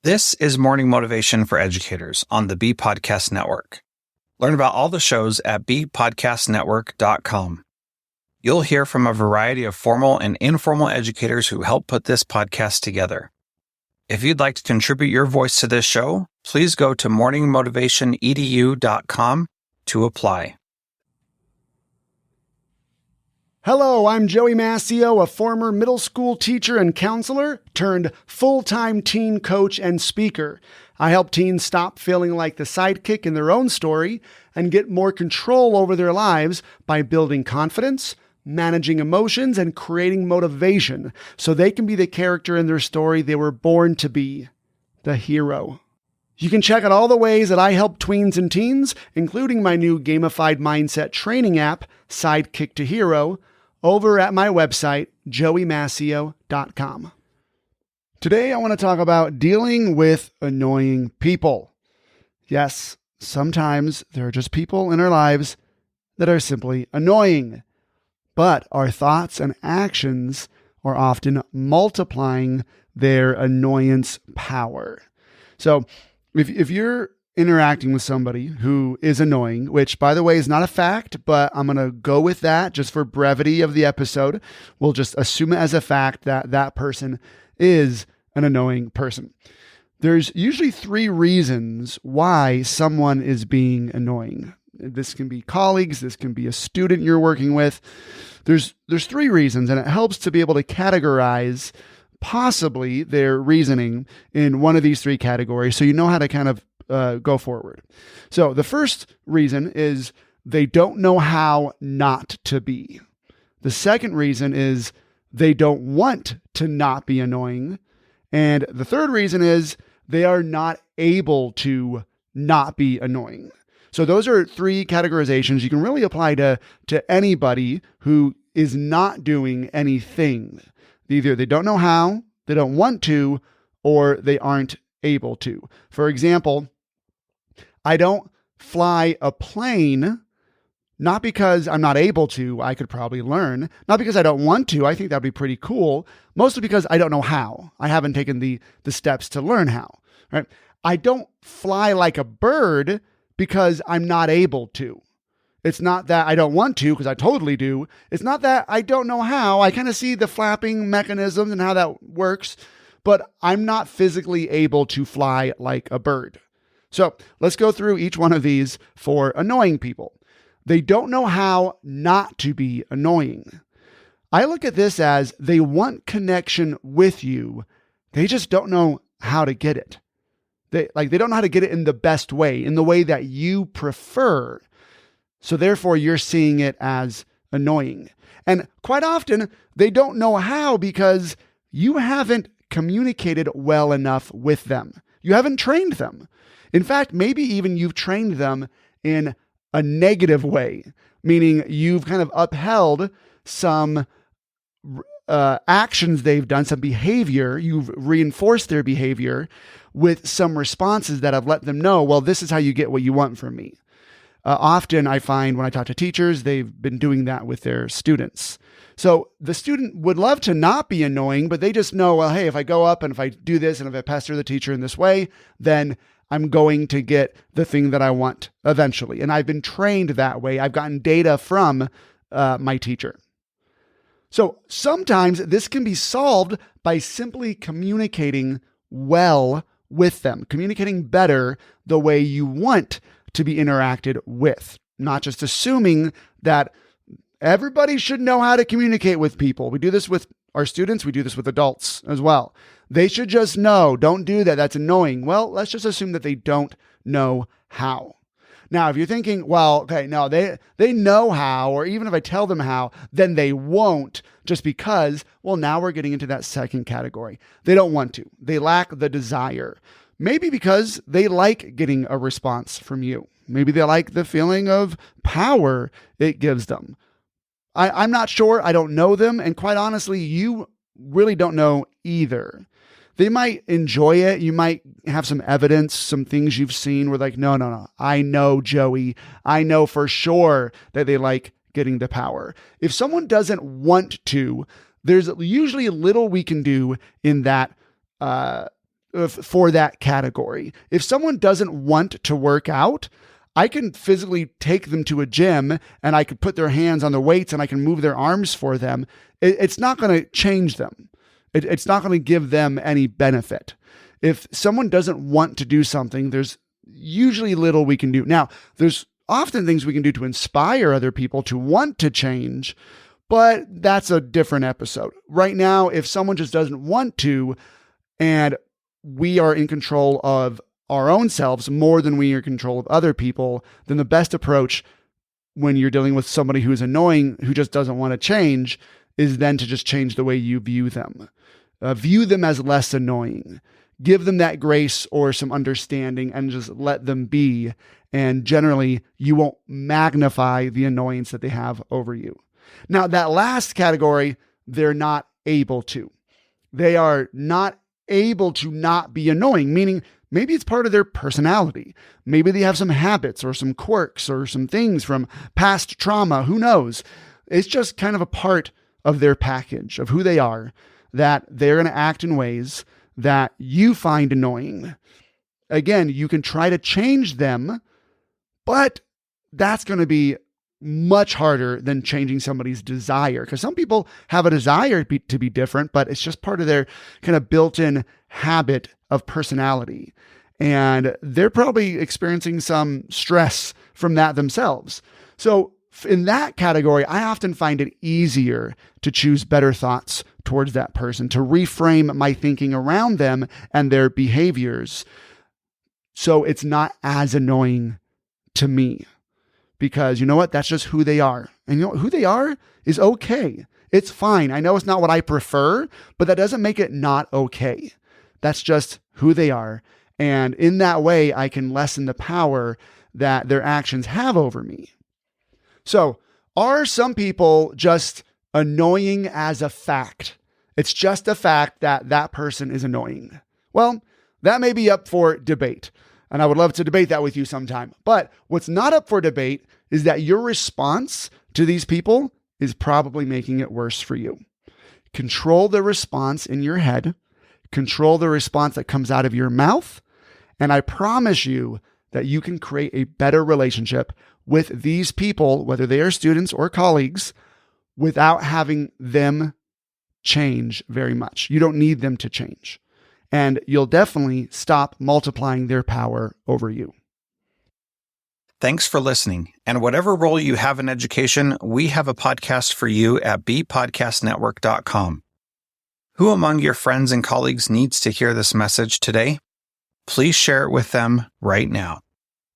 This is Morning Motivation for Educators on the Bee Podcast Network. Learn about all the shows at beepodcastnetwork.com. You'll hear from a variety of formal and informal educators who help put this podcast together. If you'd like to contribute your voice to this show, please go to morningmotivationedu.com to apply. Hello, I'm Joey Massio, a former middle school teacher and counselor turned full-time teen coach and speaker. I help teens stop feeling like the sidekick in their own story and get more control over their lives by building confidence, managing emotions, and creating motivation so they can be the character in their story they were born to be, the hero. You can check out all the ways that I help tweens and teens, including my new gamified mindset training app, Sidekick to Hero, over at my website, joeymascio.com. Today, I want to talk about dealing with annoying people. Yes, sometimes there are just people in our lives that are simply annoying, but our thoughts and actions are often multiplying their annoyance power. So if you're interacting with somebody who is annoying, which, by the way, is not a fact, but I'm going to go with that just for brevity of the episode. We'll just assume it as a fact that that person is an annoying person. There's usually three reasons why someone is being annoying. This can be colleagues. This can be a student you're working with. There's three reasons, and it helps to be able to categorize possibly their reasoning in one of these three categories so you know how to kind of go forward. So the first reason is they don't know how not to be. The second reason is they don't want to not be annoying. And the third reason is they are not able to not be annoying. So those are three categorizations you can really apply to anybody who is not doing anything. Either they don't know how, they don't want to, or they aren't able to. For example, I don't fly a plane, not because I'm not able to, I could probably learn, not because I don't want to, I think that'd be pretty cool, mostly because I don't know how. I haven't taken the steps to learn how, right? I don't fly like a bird because I'm not able to. It's not that I don't want to, because I totally do. It's not that I don't know how. I kind of see the flapping mechanisms and how that works, but I'm not physically able to fly like a bird. So let's go through each one of these for annoying people. They don't know how not to be annoying. I look at this as they want connection with you. They just don't know how to get it. They don't know how to get it in the best way, in the way that you prefer. So therefore, you're seeing it as annoying. And quite often, they don't know how because you haven't communicated well enough with them. You haven't trained them. In fact, maybe even you've trained them in a negative way, meaning you've kind of upheld some actions they've done, some behavior. You've reinforced their behavior with some responses that have let them know, well, this is how you get what you want from me. Often I find when I talk to teachers, they've been doing that with their students. So the student would love to not be annoying, but they just know, well, hey, if I go up and if I do this and if I pester the teacher in this way, then I'm going to get the thing that I want eventually. And I've been trained that way. I've gotten data from my teacher. So sometimes this can be solved by simply communicating well with them, communicating better the way you want to be interacted with, not just assuming that everybody should know how to communicate with people. We do this with our students. We do this with adults as well. They should just know, don't do that. That's annoying. Well, let's just assume that they don't know how. Now, if you're thinking, well, okay, no, they know how, or even if I tell them how, then they won't just because, well, now we're getting into that second category. They don't want to. They lack the desire. Maybe because they like getting a response from you. Maybe they like the feeling of power it gives them. I'm not sure. I don't know them. And quite honestly, you really don't know either. They might enjoy it. You might have some evidence, some things you've seen where like, no. I know, Joey. I know for sure that they like getting the power. If someone doesn't want to, there's usually little we can do in that for that category. If someone doesn't want to work out, I can physically take them to a gym and I could put their hands on the weights and I can move their arms for them. It's not going to change them. It's not going to give them any benefit. If someone doesn't want to do something, there's usually little we can do. Now, there's often things we can do to inspire other people to want to change, but that's a different episode. Right now, if someone just doesn't want to, and we are in control of our own selves more than we are in control of other people, then the best approach when you're dealing with somebody who is annoying, who just doesn't want to change, is then to just change the way you view them. View them as less annoying. Give them that grace or some understanding and just let them be. And generally, you won't magnify the annoyance that they have over you. Now, that last category, they're not able to. They are not able to not be annoying, meaning maybe it's part of their personality. Maybe they have some habits or some quirks or some things from past trauma. Who knows? It's just kind of a part of their package of who they are, that they're going to act in ways that you find annoying. Again, you can try to change them, but that's going to be much harder than changing somebody's desire, because some people have a desire to be different, but it's just part of their kind of built-in habit of personality. And they're probably experiencing some stress from that themselves. So in that category, I often find it easier to choose better thoughts towards that person, to reframe my thinking around them and their behaviors so it's not as annoying to me. Because you know what? That's just who they are. And you know what? Who they are is okay. It's fine. I know it's not what I prefer, but that doesn't make it not okay. That's just who they are. And in that way, I can lessen the power that their actions have over me. So, are some people just annoying as a fact? It's just a fact that that person is annoying. Well, that may be up for debate. And I would love to debate that with you sometime. But what's not up for debate is that your response to these people is probably making it worse for you. Control the response in your head. Control the response that comes out of your mouth. And I promise you that you can create a better relationship with these people, whether they are students or colleagues, without having them change very much. You don't need them to change. And you'll definitely stop multiplying their power over you. Thanks for listening. And whatever role you have in education, we have a podcast for you at bpodcastnetwork.com. Who among your friends and colleagues needs to hear this message today? Please share it with them right now.